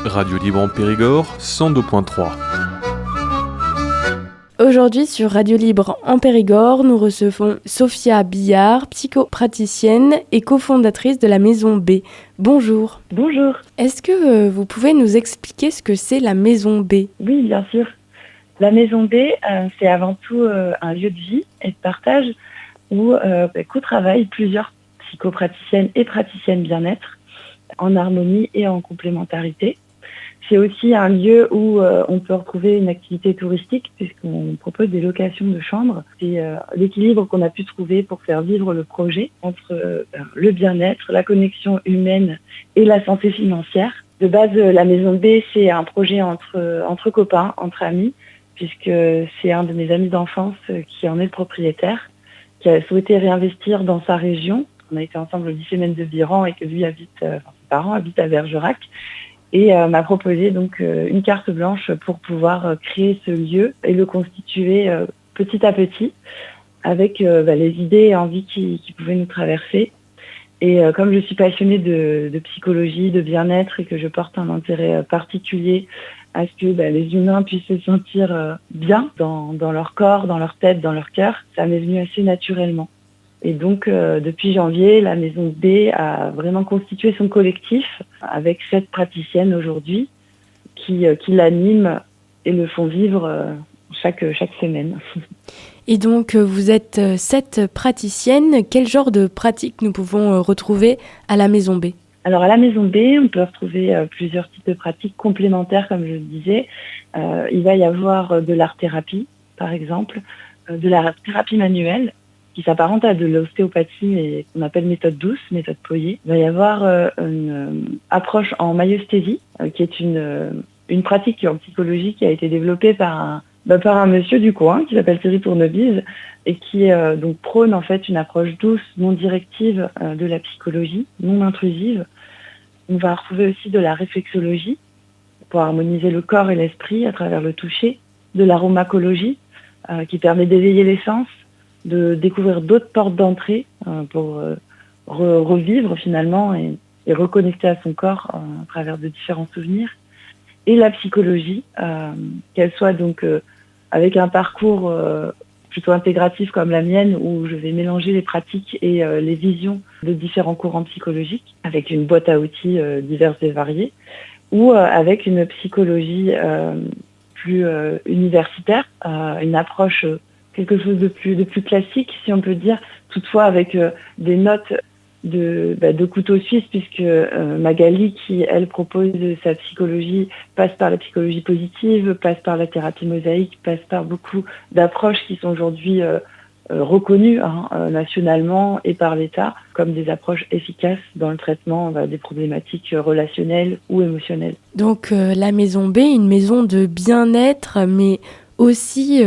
Radio Libre en Périgord, 102.3. Aujourd'hui sur Radio Libre en Périgord, nous recevons Sophia Billard, psychopraticienne et cofondatrice de la Maison B. Bonjour. Bonjour. Est-ce que vous pouvez nous expliquer ce que c'est la Maison B ? Oui, bien sûr. La Maison B, c'est avant tout un lieu de vie et de partage où co-travaillent plusieurs psychopraticiennes et praticiennes bien-être en harmonie et en complémentarité. C'est aussi un lieu où on peut retrouver une activité touristique puisqu'on propose des locations de chambres. C'est l'équilibre qu'on a pu trouver pour faire vivre le projet entre le bien-être, la connexion humaine et la santé financière. De base, la Maison B, c'est un projet entre copains, entre amis, puisque c'est un de mes amis d'enfance qui en est le propriétaire, qui a souhaité réinvestir dans sa région. On a été ensemble au lycée Mène de Biran et que lui ses parents habitent à Bergerac. Et m'a proposé donc une carte blanche pour pouvoir créer ce lieu et le constituer petit à petit avec les idées et envies qui pouvaient nous traverser. Et comme je suis passionnée de psychologie, de bien-être et que je porte un intérêt particulier à ce que les humains puissent se sentir bien dans leur corps, dans leur tête, dans leur cœur, ça m'est venu assez naturellement. Et donc, depuis janvier, la Maison B a vraiment constitué son collectif avec 7 praticiennes aujourd'hui qui l'animent et le font vivre chaque semaine. Et donc, vous êtes 7 praticiennes. Quel genre de pratiques nous pouvons retrouver à la Maison B ? Alors, à la Maison B, on peut retrouver plusieurs types de pratiques complémentaires, comme je le disais. Il va y avoir de l'art-thérapie, par exemple, de la thérapie manuelle, qui s'apparente à de l'ostéopathie et qu'on appelle méthode douce, méthode Poyer. Il va y avoir une approche en myosthésie, qui est une pratique en psychologie qui a été développée par un monsieur du coin qui s'appelle Thierry Tournebise et qui donc prône en fait une approche douce, non directive de la psychologie, non intrusive. On va retrouver aussi de la réflexologie pour harmoniser le corps et l'esprit à travers le toucher, de l'aromacologie qui permet d'éveiller les sens, de découvrir d'autres portes d'entrée pour revivre finalement et reconnecter à son corps à travers de différents souvenirs. Et la psychologie, qu'elle soit donc avec un parcours plutôt intégratif comme la mienne, où je vais mélanger les pratiques et les visions de différents courants psychologiques, avec une boîte à outils diverses et variées, ou avec une psychologie plus universitaire, une approche quelque chose de plus classique, si on peut dire, toutefois avec des notes de couteau suisse, puisque Magali, qui, elle, propose sa psychologie, passe par la psychologie positive, passe par la thérapie mosaïque, passe par beaucoup d'approches qui sont aujourd'hui reconnues nationalement et par l'État comme des approches efficaces dans le traitement des problématiques relationnelles ou émotionnelles. Donc la Maison B, une maison de bien-être, mais aussi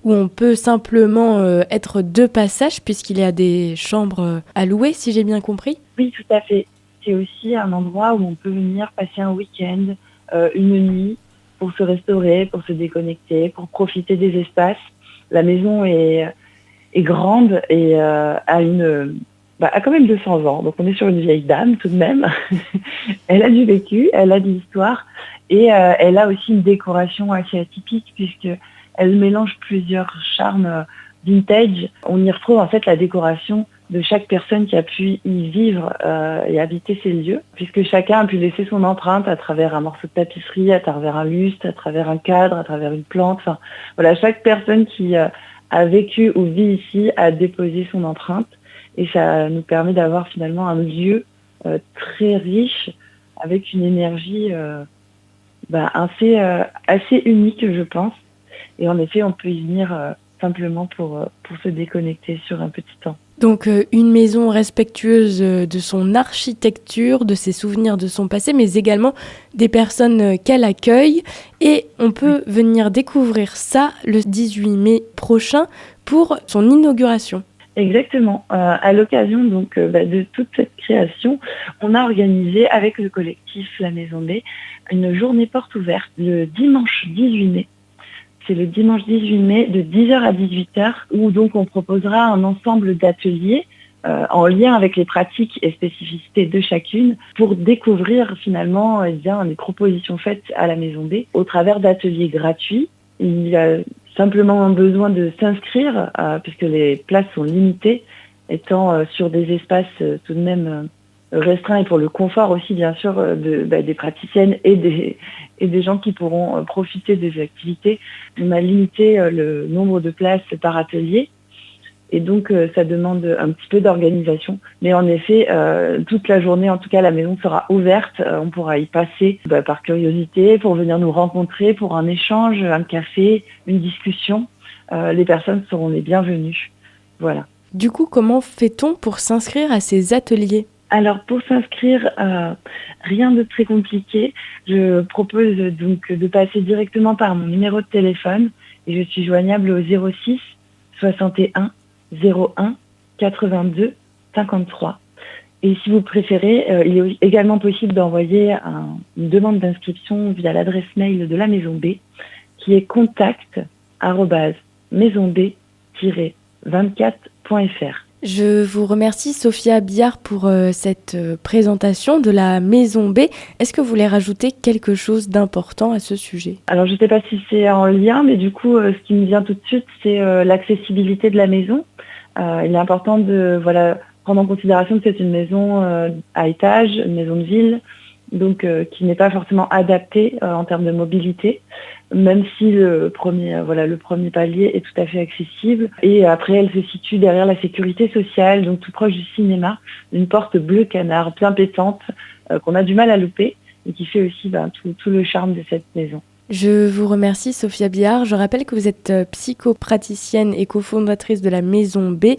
où on peut simplement être de passage puisqu'il y a des chambres à louer, si j'ai bien compris. Oui, tout à fait. C'est aussi un endroit où on peut venir passer un week-end, une nuit, pour se restaurer, pour se déconnecter, pour profiter des espaces. La maison est grande et a quand même 200 ans. Donc on est sur une vieille dame tout de même. Elle a du vécu, elle a de l'histoire et elle a aussi une décoration assez atypique puisque elle mélange plusieurs charmes vintage. On y retrouve en fait la décoration de chaque personne qui a pu y vivre et habiter ces lieux, puisque chacun a pu laisser son empreinte à travers un morceau de tapisserie, à travers un lustre, à travers un cadre, à travers une plante. Enfin, voilà, chaque personne qui a vécu ou vit ici a déposé son empreinte et ça nous permet d'avoir finalement un lieu très riche avec une énergie assez unique, je pense. Et en effet, on peut y venir simplement pour se déconnecter sur un petit temps. Donc une maison respectueuse de son architecture, de ses souvenirs de son passé, mais également des personnes qu'elle accueille. Et on peut venir découvrir ça le 18 mai prochain pour son inauguration. Exactement. À l'occasion donc de toute cette création, on a organisé avec le collectif La Maison B une journée porte ouverte le dimanche 18 mai. C'est le dimanche 18 mai de 10h à 18h où donc on proposera un ensemble d'ateliers en lien avec les pratiques et spécificités de chacune pour découvrir finalement les propositions faites à la Maison B au travers d'ateliers gratuits. Il y a simplement besoin de s'inscrire puisque les places sont limitées, étant sur des espaces tout de même restreints et pour le confort aussi bien sûr des praticiennes et des gens qui pourront profiter des activités. On a limité le nombre de places par atelier. Et donc, ça demande un petit peu d'organisation. Mais en effet, toute la journée, en tout cas, la maison sera ouverte. On pourra y passer par curiosité, pour venir nous rencontrer, pour un échange, un café, une discussion. Les personnes seront les bienvenues. Voilà. Du coup, comment fait-on pour s'inscrire à ces ateliers ? Alors, pour s'inscrire, rien de très compliqué. Je propose donc de passer directement par mon numéro de téléphone. Et je suis joignable au 06 61 01 82 53. Et si vous préférez, il est également possible d'envoyer une demande d'inscription via l'adresse mail de la Maison B, qui est contact@maisonb-24.fr. Je vous remercie Sophia Biard pour cette présentation de la Maison B. Est-ce que vous voulez rajouter quelque chose d'important à ce sujet ? Alors je ne sais pas si c'est en lien, mais du coup ce qui me vient tout de suite, c'est l'accessibilité de la maison. Il est important de prendre en considération que c'est une maison à étage, une maison de ville, donc qui n'est pas forcément adaptée en termes de mobilité, même si le premier palier est tout à fait accessible. Et après, elle se situe derrière la sécurité sociale, donc tout proche du cinéma, une porte bleu canard bien pétante qu'on a du mal à louper et qui fait aussi tout le charme de cette maison. Je vous remercie Sophia Biard. Je rappelle que vous êtes psychopraticienne et cofondatrice de la Maison B,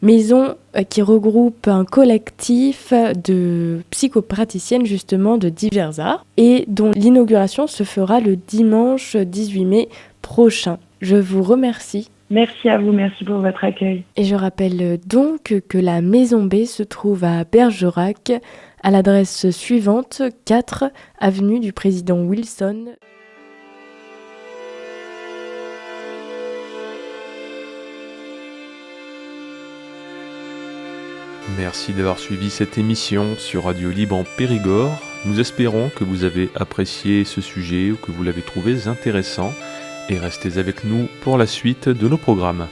maison qui regroupe un collectif de psychopraticiennes justement de divers arts et dont l'inauguration se fera le dimanche 18 mai prochain. Je vous remercie. Merci à vous, merci pour votre accueil. Et je rappelle donc que la Maison B se trouve à Bergerac, à l'adresse suivante, 4 avenue du Président Wilson. Merci d'avoir suivi cette émission sur Radio Libre en Périgord. Nous espérons que vous avez apprécié ce sujet ou que vous l'avez trouvé intéressant et restez avec nous pour la suite de nos programmes.